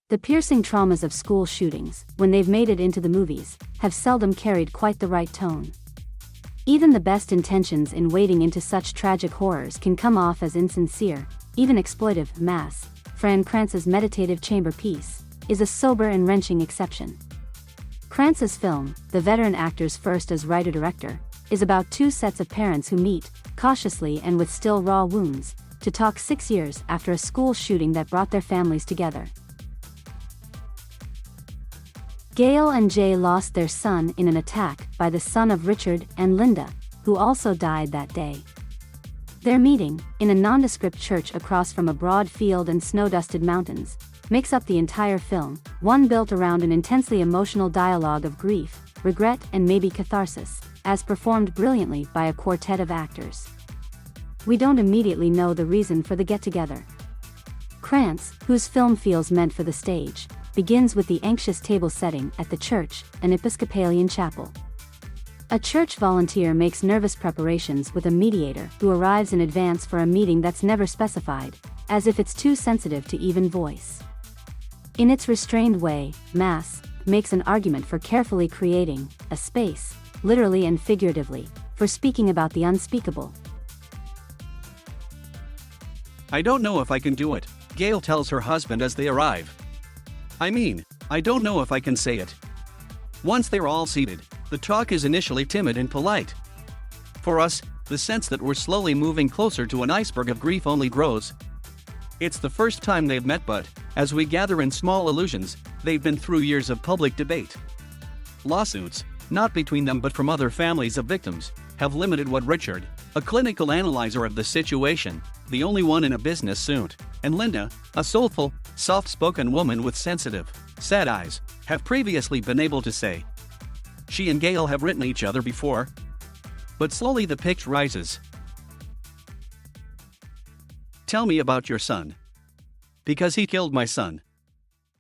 The piercing traumas of school shootings, when they've made it into the movies, have seldom carried quite the right tone. Even the best intentions in wading into such tragic horrors can come off as insincere, even exploitive. Mass, Fran Kranz's meditative chamber piece, is a sober and wrenching exception. Kranz's film, the veteran actor's first as writer-director, is about two sets of parents who meet, cautiously and with still raw wounds, to talk 6 years after a school shooting that brought their families together. Gail and Jay lost their son in an attack by the son of Richard and Linda, who also died that day. Their meeting, in a nondescript church across from a broad field and snow-dusted mountains, makes up the entire film, one built around an intensely emotional dialogue of grief, regret and maybe catharsis, as performed brilliantly by a quartet of actors. We don't immediately know the reason for the get-together. Kranz, whose film feels meant for the stage, begins with the anxious table setting at the church, an Episcopalian chapel. A church volunteer makes nervous preparations with a mediator who arrives in advance for a meeting that's never specified, as if it's too sensitive to even voice. In its restrained way, Mass makes an argument for carefully creating a space, literally and figuratively, for speaking about the unspeakable. I don't know if I can do it, Gail tells her husband as they arrive. I don't know if I can say it. Once they're all seated, the talk is initially timid and polite. For us, the sense that we're slowly moving closer to an iceberg of grief only grows. It's the first time they've met, but, as we gather in small allusions, they've been through years of public debate. Lawsuits, not between them but from other families of victims, have limited what Richard, a clinical analyzer of the situation, the only one in a business suit, and Linda, a soulful, soft-spoken woman with sensitive, sad eyes, have previously been able to say. She and Gail have written each other before. But slowly the pitch rises. Tell me about your son. Because he killed my son.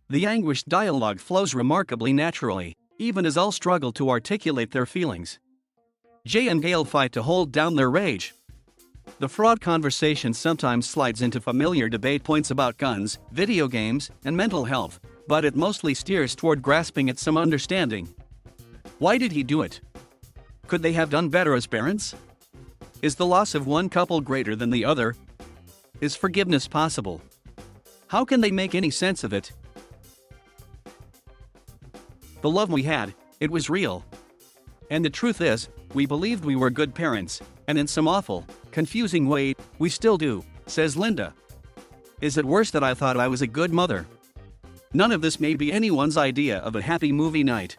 The anguished dialogue flows remarkably naturally, even as all struggle to articulate their feelings. Jay and Gail fight to hold down their rage. The fraught conversation sometimes slides into familiar debate points about guns, video games, and mental health, but it mostly steers toward grasping at some understanding. Why did he do it? Could they have done better as parents? Is the loss of one couple greater than the other? Is forgiveness possible? How can they make any sense of it? The love we had, it was real. And the truth is, we believed we were good parents, and in some awful, confusing way, we still do, says Linda. Is it worse that I thought I was a good mother? None of this may be anyone's idea of a happy movie night.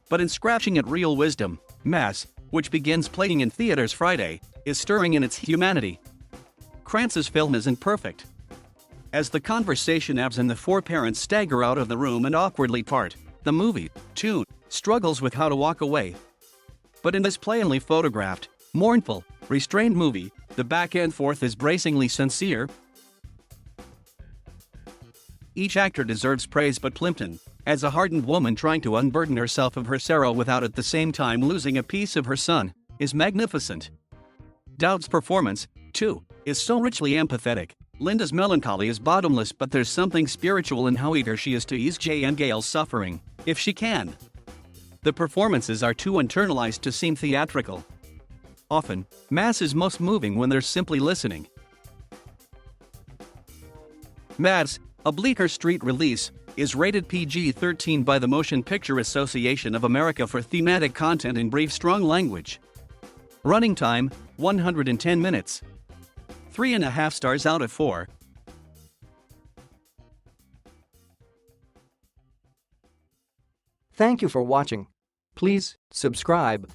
But in scratching at real wisdom, Mass, which begins playing in theaters Friday, is stirring in its humanity. Kranz's film isn't perfect. As the conversation ebbs and the four parents stagger out of the room and awkwardly part, the movie, too, struggles with how to walk away. But in this plainly photographed, mournful, restrained movie, the back and forth is bracingly sincere. Each actor deserves praise, but Plimpton, as a hardened woman trying to unburden herself of her sorrow without at the same time losing a piece of her son, is magnificent. Dowd's performance, too, is so richly empathetic. Linda's melancholy is bottomless, but there's something spiritual in how eager she is to ease Jay and Gail's suffering, if she can. The performances are too internalized to seem theatrical. Often, Mass is most moving when they're simply listening. Mass, a Bleecker Street release, is rated PG-13 by the Motion Picture Association of America for thematic content in brief, strong language. Running time, 110 minutes. 3.5 stars out of 4. Thank you for watching. Please subscribe.